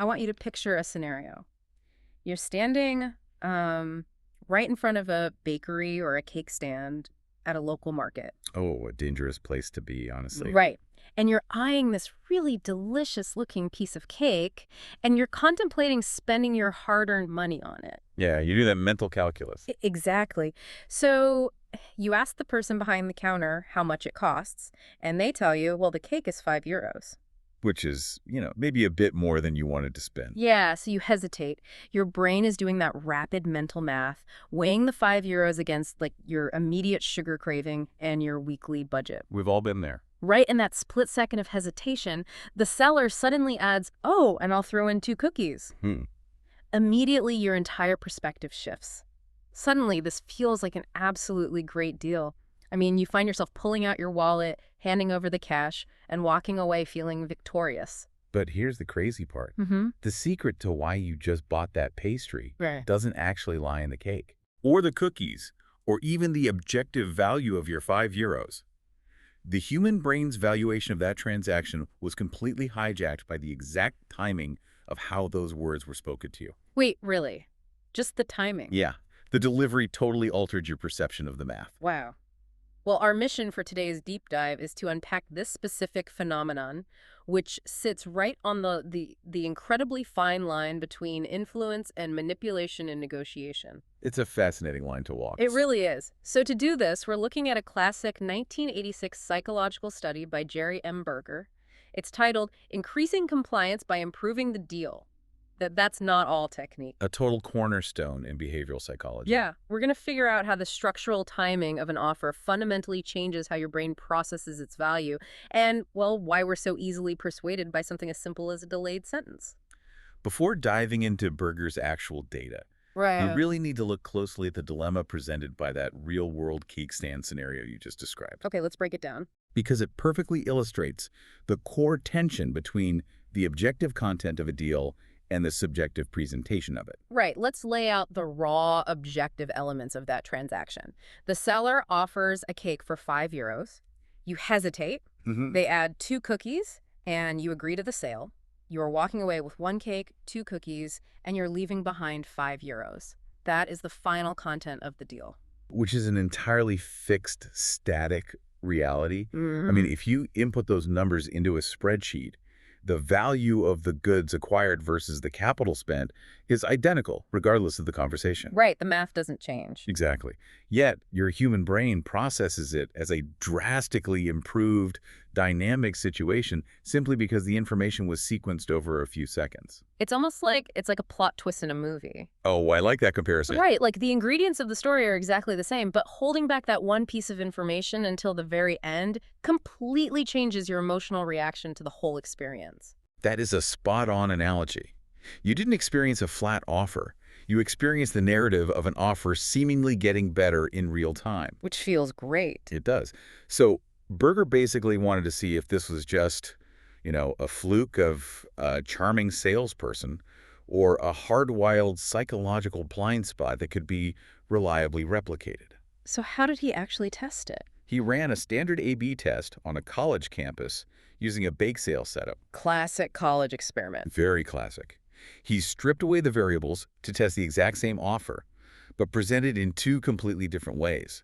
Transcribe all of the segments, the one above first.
I want you to picture a scenario. You're standing right in front of a bakery or a cake stand at a local market. Oh, a dangerous place to be, honestly. Right. And you're eyeing this really delicious looking piece of cake, and you're contemplating spending your hard-earned money on it. Yeah, you do that mental calculus. Exactly. So you ask the person behind the counter how much it costs, and they tell you, well, the cake is €5. Which is, maybe a bit more than you wanted to spend. Yeah, so you hesitate. Your brain is doing that rapid mental math, weighing the €5 against like your immediate sugar craving and your weekly budget. We've all been there. Right in that split second of hesitation, the seller suddenly adds, oh, and I'll throw in 2 cookies. Immediately, your entire perspective shifts. Suddenly, this feels like an absolutely great deal. I mean, you find yourself pulling out your wallet, handing over the cash, and walking away feeling victorious. But here's the crazy part. The secret to why you just bought that pastry doesn't actually lie in the cake, or the cookies, or even the objective value of your €5. The human brain's valuation of that transaction was completely hijacked by the exact timing of how those words were spoken to you. Wait, really? Just the timing? Yeah, the delivery totally altered your perception of the math. Wow. Well, our mission for today's deep dive is to unpack this specific phenomenon, which sits right on the incredibly fine line between influence and manipulation and negotiation. It's a fascinating line to walk. It really is. So to do this, we're looking at a classic 1986 psychological study by Jerry M. Berger. It's titled Increasing Compliance by Improving the Deal. That's not all technique. A total cornerstone in behavioral psychology. Yeah, we're going to figure out how the structural timing of an offer fundamentally changes how your brain processes its value and, well, why we're so easily persuaded by something as simple as a delayed sentence. Before diving into Berger's actual data, we really need to look closely at the dilemma presented by that real-world cake stand scenario you just described. Okay, let's break it down. Because it perfectly illustrates the core tension between the objective content of a deal and the subjective presentation of it. Right. Let's lay out the raw, objective elements of that transaction. The seller offers a cake for €5. You hesitate. They add 2 cookies, and you agree to the sale. You are walking away with 1 cake, 2 cookies, and you're leaving behind €5. That is the final content of the deal. Which is an entirely fixed, static reality. I mean, if you input those numbers into a spreadsheet, the value of the goods acquired versus the capital spent is identical, regardless of the conversation. Right, the math doesn't change. Exactly. Yet, your human brain processes it as a drastically improved, dynamic situation simply because the information was sequenced over a few seconds. It's almost like it's like a plot twist in a movie. Oh, I like that comparison. Right, like the ingredients of the story are exactly the same, but holding back that one piece of information until the very end completely changes your emotional reaction to the whole experience. That is a spot-on analogy. You didn't experience a flat offer. You experienced the narrative of an offer seemingly getting better in real time. Which feels great. It does. So Berger basically wanted to see if this was just, a fluke of a charming salesperson or a hardwired psychological blind spot that could be reliably replicated. So how did he actually test it? He ran a standard A/B test on a college campus using a bake sale setup. Classic college experiment. Very classic. He stripped away the variables to test the exact same offer, but presented in 2 completely different ways.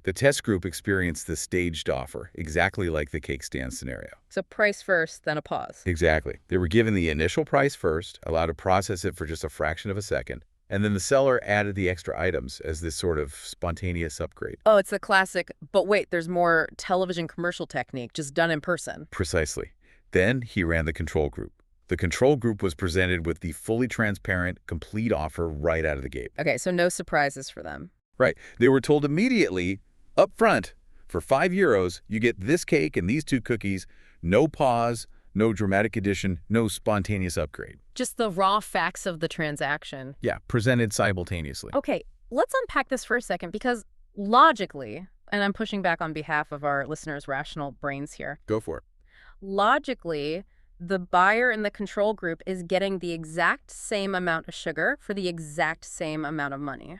The test group experienced the staged offer, exactly like the cake stand scenario. So price first, then a pause. Exactly. They were given the initial price first, allowed to process it for just a fraction of a second, and then the seller added the extra items as this sort of spontaneous upgrade. Oh, it's the classic, but wait, there's more television commercial technique, just done in person. Precisely. Then he ran the control group. The control group was presented with the fully transparent, complete offer right out of the gate. Okay, so no surprises for them. Right. They were told immediately, up front, for €5, you get this cake and these 2 cookies, no pause, no dramatic addition, no spontaneous upgrade. Just the raw facts of the transaction. Yeah, presented simultaneously. Okay, let's unpack this for a second because logically, and I'm pushing back on behalf of our listeners' rational brains here. Go for it. Logically, the buyer in the control group is getting the exact same amount of sugar for the exact same amount of money.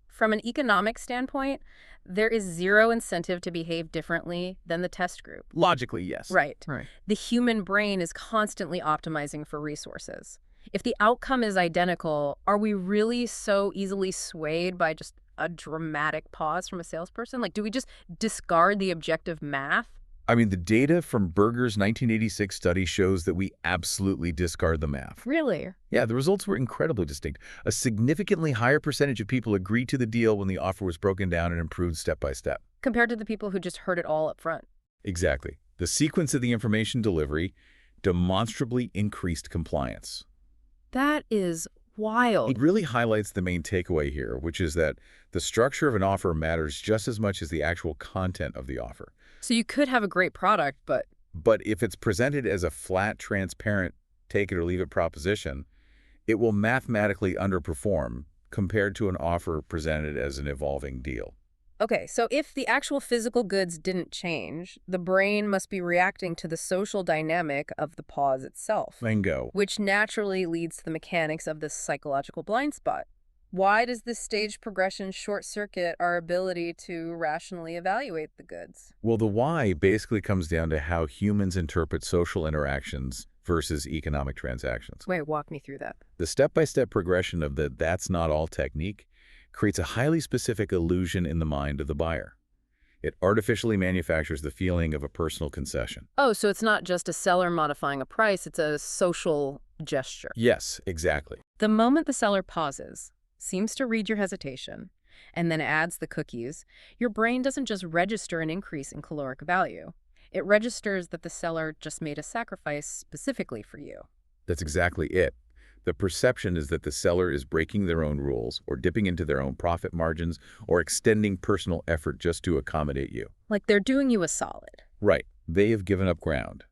From an economic standpoint, there is zero incentive to behave differently than the test group. Logically, yes. Right. Right. The human brain is constantly optimizing for resources. If the outcome is identical, are we really so easily swayed by just a dramatic pause from a salesperson? Like, do we just discard the objective math? I mean, the data from Berger's 1986 study shows that we absolutely discard the math. Really? Yeah, the results were incredibly distinct. A significantly higher percentage of people agreed to the deal when the offer was broken down and improved step by step. Compared to the people who just heard it all up front. Exactly. The sequence of the information delivery demonstrably increased compliance. That is wild. It really highlights the main takeaway here, which is that the structure of an offer matters just as much as the actual content of the offer. So you could have a great product, but if it's presented as a flat, transparent, take it or leave it proposition, it will mathematically underperform compared to an offer presented as an evolving deal. okay, so if the actual physical goods didn't change, the brain must be reacting to the social dynamic of the pause itself. Bingo. Which naturally leads to the mechanics of this psychological blind spot. Why does this stage progression short-circuit our ability to rationally evaluate the goods? Well, the why basically comes down to how humans interpret social interactions versus economic transactions. Wait, walk me through that. The step-by-step progression of the "that's not all" technique creates a highly specific illusion in the mind of the buyer. It artificially manufactures the feeling of a personal concession. Oh, so it's not just a seller modifying a price, it's a social gesture. Yes, exactly. The moment the seller pauses, seems to read your hesitation, and then adds the cookies, your brain doesn't just register an increase in caloric value. It registers that the seller just made a sacrifice specifically for you. That's exactly it. The perception is that the seller is breaking their own rules or dipping into their own profit margins or extending personal effort just to accommodate you. Like they're doing you a solid. Right. They have given up ground.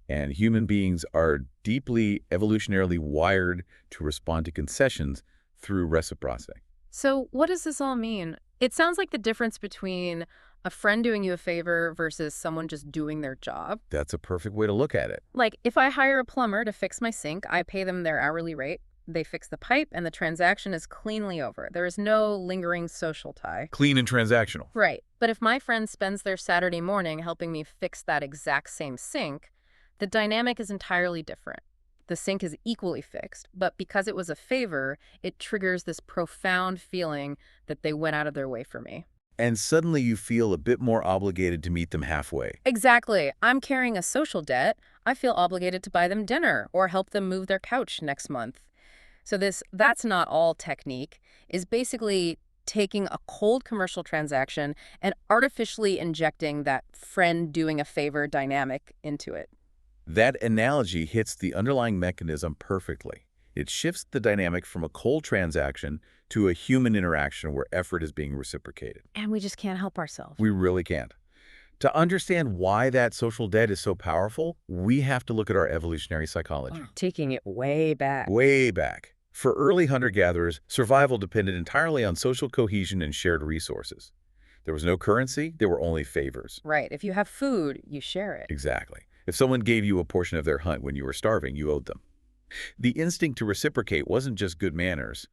And human beings are deeply evolutionarily wired to respond to concessions through reciprocity. So what does this all mean? It sounds like the difference between a friend doing you a favor versus someone just doing their job. That's a perfect way to look at it. Like, if I hire a plumber to fix my sink, I pay them their hourly rate. They fix the pipe, and the transaction is cleanly over. There is no lingering social tie. Clean and transactional. Right. But if my friend spends their Saturday morning helping me fix that exact same sink, the dynamic is entirely different. The sink is equally fixed, but because it was a favor, it triggers this profound feeling that they went out of their way for me. And suddenly you feel a bit more obligated to meet them halfway. Exactly. I'm carrying a social debt. I feel obligated to buy them dinner or help them move their couch next month. So this "that's not all" technique is basically taking a cold commercial transaction and artificially injecting that friend doing a favor dynamic into it. That analogy hits the underlying mechanism perfectly. It shifts the dynamic from a cold transaction to a human interaction where effort is being reciprocated. And we just can't help ourselves. We really can't. To understand why that social debt is so powerful, we have to look at our evolutionary psychology. Taking it way back. Way back. For early hunter-gatherers, survival depended entirely on social cohesion and shared resources. There was no currency, there were only favors. Right. If you have food, you share it. Exactly. If someone gave you a portion of their hunt when you were starving, you owed them. The instinct to reciprocate wasn't just good manners.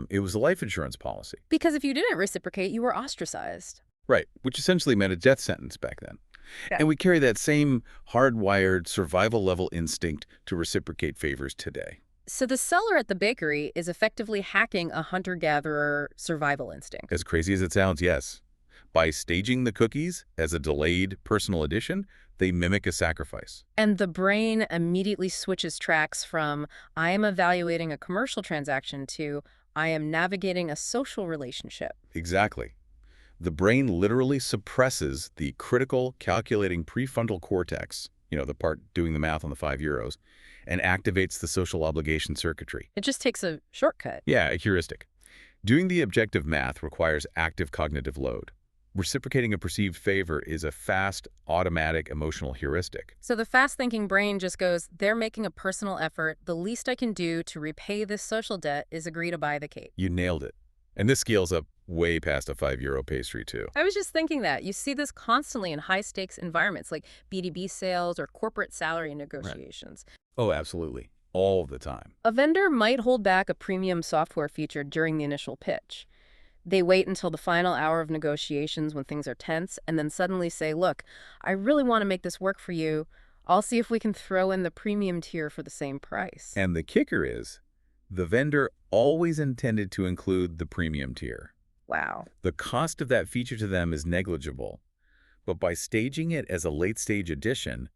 It was a life insurance policy. Because if you didn't reciprocate, you were ostracized. Right, which essentially meant a death sentence back then. Yeah. And we carry that same hardwired survival-level instinct to reciprocate favors today. So the seller at the bakery is effectively hacking a hunter-gatherer survival instinct. As crazy as it sounds, yes. By staging the cookies as a delayed personal addition, they mimic a sacrifice. And the brain immediately switches tracks from "I am evaluating a commercial transaction" to "I am navigating a social relationship." Exactly. The brain literally suppresses the critical, calculating prefrontal cortex, the part doing the math on the €5, and activates the social obligation circuitry. It just takes a shortcut. Yeah, a heuristic. Doing the objective math requires active cognitive load. Reciprocating a perceived favor is a fast, automatic, emotional heuristic. So the fast-thinking brain just goes, they're making a personal effort. The least I can do to repay this social debt is agree to buy the cake. You nailed it. And this scales up way past a €5 pastry, too. I was just thinking that. You see this constantly in high-stakes environments like B2B sales or corporate salary negotiations. Right. Oh, absolutely. All the time. A vendor might hold back a premium software feature during the initial pitch. They wait until the final hour of negotiations when things are tense and then suddenly say, look, I really want to make this work for you, I'll see if we can throw in the premium tier for the same price. And the kicker is, the vendor always intended to include the premium tier. Wow. The cost of that feature to them is negligible, but by staging it as a late-stage addition,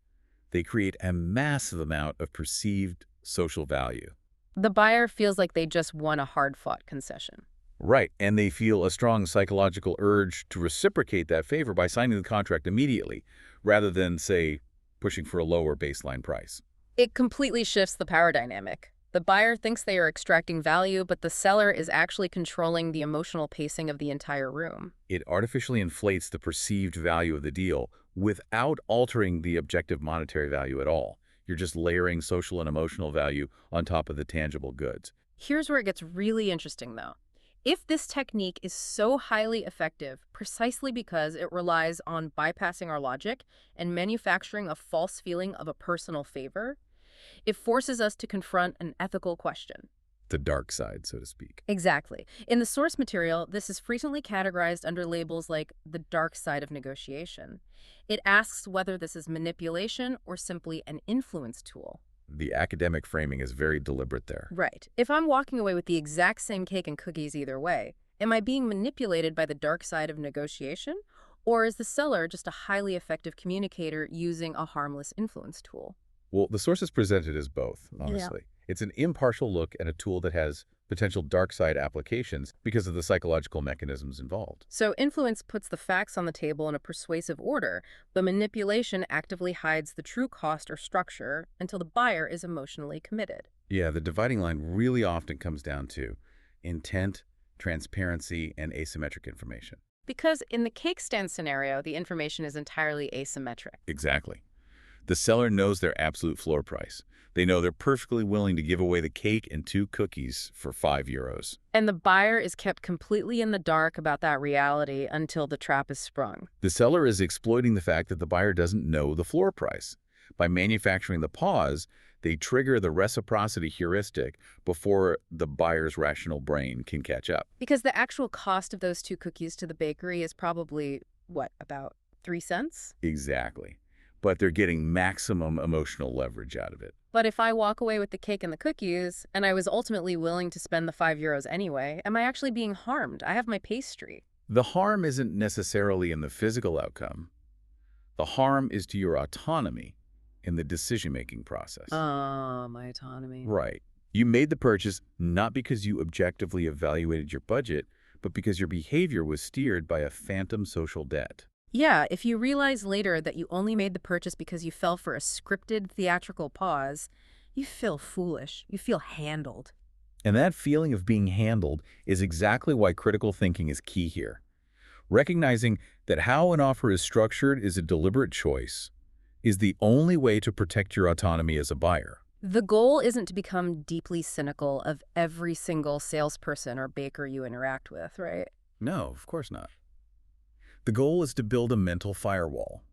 they create a massive amount of perceived social value. The buyer feels like they just won a hard-fought concession. Right, and they feel a strong psychological urge to reciprocate that favor by signing the contract immediately, rather than, say, pushing for a lower baseline price. It completely shifts the power dynamic. The buyer thinks they are extracting value, but the seller is actually controlling the emotional pacing of the entire room. It artificially inflates the perceived value of the deal without altering the objective monetary value at all. You're just layering social and emotional value on top of the tangible goods. Here's where it gets really interesting, though. If this technique is so highly effective precisely because it relies on bypassing our logic and manufacturing a false feeling of a personal favor, it forces us to confront an ethical question. The dark side, so to speak. Exactly. In the source material, this is frequently categorized under labels like the dark side of negotiation. It asks whether this is manipulation or simply an influence tool. The academic framing is very deliberate there. Right. If I'm walking away with the exact same cake and cookies either way, am I being manipulated by the dark side of negotiation? Or is the seller just a highly effective communicator using a harmless influence tool? Well, the source is presented as both, honestly. Yeah. It's an impartial look at a tool that has potential dark side applications because of the psychological mechanisms involved. So influence puts the facts on the table in a persuasive order, but manipulation actively hides the true cost or structure until the buyer is emotionally committed. Yeah, the dividing line really often comes down to intent, transparency, and asymmetric information. Because in the cake stand scenario, the information is entirely asymmetric. Exactly. The seller knows their absolute floor price. They know they're perfectly willing to give away the cake and 2 cookies for €5. And the buyer is kept completely in the dark about that reality until the trap is sprung. The seller is exploiting the fact that the buyer doesn't know the floor price. By manufacturing the pause, they trigger the reciprocity heuristic before the buyer's rational brain can catch up. Because the actual cost of those 2 cookies to the bakery is probably, what, about 3 cents? Exactly. But they're getting maximum emotional leverage out of it. But if I walk away with the cake and the cookies, and I was ultimately willing to spend the €5 anyway, am I actually being harmed? I have my pastry. The harm isn't necessarily in the physical outcome. The harm is to your autonomy in the decision-making process. My autonomy. Right. You made the purchase not because you objectively evaluated your budget, but because your behavior was steered by a phantom social debt. Yeah, if you realize later that you only made the purchase because you fell for a scripted theatrical pause, you feel foolish. You feel handled. And that feeling of being handled is exactly why critical thinking is key here. Recognizing that how an offer is structured is a deliberate choice is the only way to protect your autonomy as a buyer. The goal isn't to become deeply cynical of every single salesperson or baker you interact with, right? No, of course not. The goal is to build a mental firewall.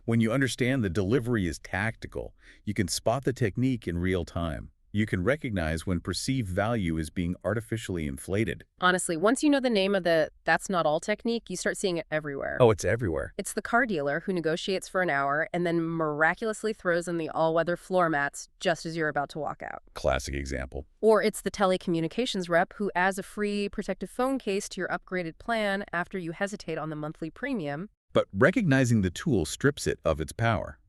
When you understand the delivery is tactical, you can spot the technique in real time. You can recognize when perceived value is being artificially inflated. Honestly, once you know the name of the "that's not all" technique, you start seeing it everywhere. Oh, it's everywhere. It's the car dealer who negotiates for an hour and then miraculously throws in the all-weather floor mats just as you're about to walk out. Classic example. Or it's the telecommunications rep who adds a free protective phone case to your upgraded plan after you hesitate on the monthly premium. But recognizing the tool strips it of its power.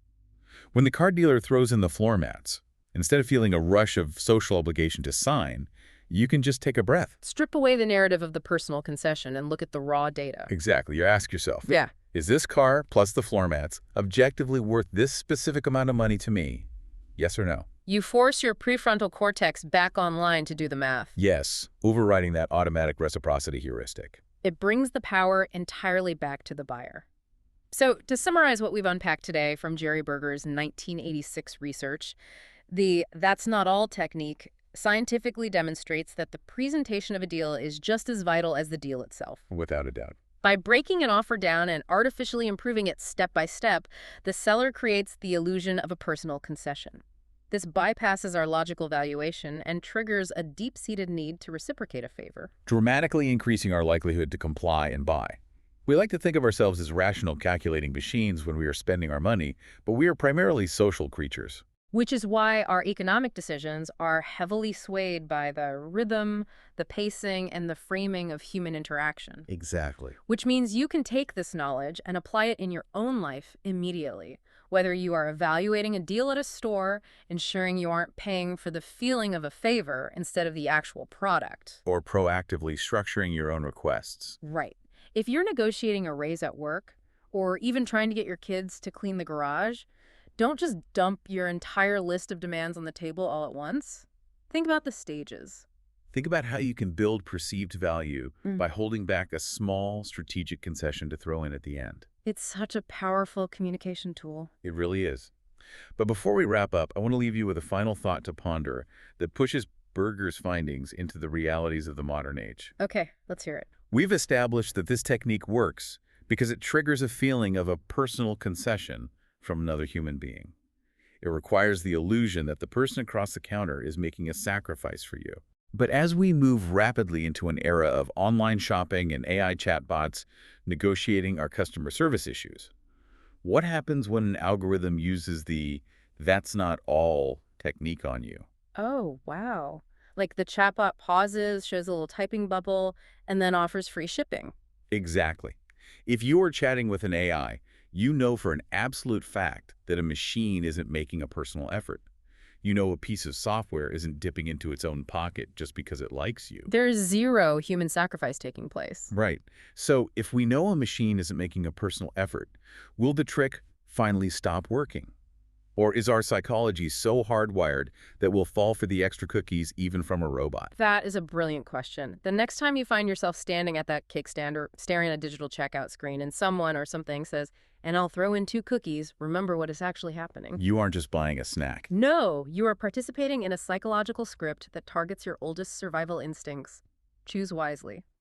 When the car dealer throws in the floor mats, instead of feeling a rush of social obligation to sign, you can just take a breath. Strip away the narrative of the personal concession and look at the raw data. Exactly. You ask yourself, yeah, is this car plus the floor mats objectively worth this specific amount of money to me? Yes or no? You force your prefrontal cortex back online to do the math. Yes, overriding that automatic reciprocity heuristic. It brings the power entirely back to the buyer. So to summarize what we've unpacked today from Jerry Berger's 1986 research, the "that's not all" technique scientifically demonstrates that the presentation of a deal is just as vital as the deal itself. Without a doubt. By breaking an offer down and artificially improving it step by step, the seller creates the illusion of a personal concession. This bypasses our logical valuation and triggers a deep-seated need to reciprocate a favor, Dramatically increasing our likelihood to comply and buy, We like to think of ourselves as rational calculating machines when we are spending our money, but we are primarily social creatures. Which is why our economic decisions are heavily swayed by the rhythm, the pacing, and the framing of human interaction. Exactly. Which means you can take this knowledge and apply it in your own life immediately. Whether you are evaluating a deal at a store, ensuring you aren't paying for the feeling of a favor instead of the actual product. Or proactively structuring your own requests. Right. If you're negotiating a raise at work, or even trying to get your kids to clean the garage, don't just dump your entire list of demands on the table all at once. Think about the stages. Think about how you can build perceived value by holding back a small strategic concession to throw in at the end. It's such a powerful communication tool. It really is. But before we wrap up, I want to leave you with a final thought to ponder that pushes Berger's findings into the realities of the modern age. Okay, let's hear it. We've established that this technique works because it triggers a feeling of a personal concession from another human being. It requires the illusion that the person across the counter is making a sacrifice for you. But as we move rapidly into an era of online shopping and AI chatbots negotiating our customer service issues, what happens when an algorithm uses the "that's not all" technique on you? Oh, wow. Like the chatbot pauses, shows a little typing bubble, and then offers free shipping. Exactly. If you are chatting with an AI, you know for an absolute fact that a machine isn't making a personal effort. You know a piece of software isn't dipping into its own pocket just because it likes you. There's zero human sacrifice taking place. Right. So if we know a machine isn't making a personal effort, will the trick finally stop working? Or is our psychology so hardwired that we'll fall for the extra cookies even from a robot? That is a brilliant question. The next time you find yourself standing at that cake stand or staring at a digital checkout screen and someone or something says, "And I'll throw in 2 cookies," remember what is actually happening. You aren't just buying a snack. No, you are participating in a psychological script that targets your oldest survival instincts. Choose wisely.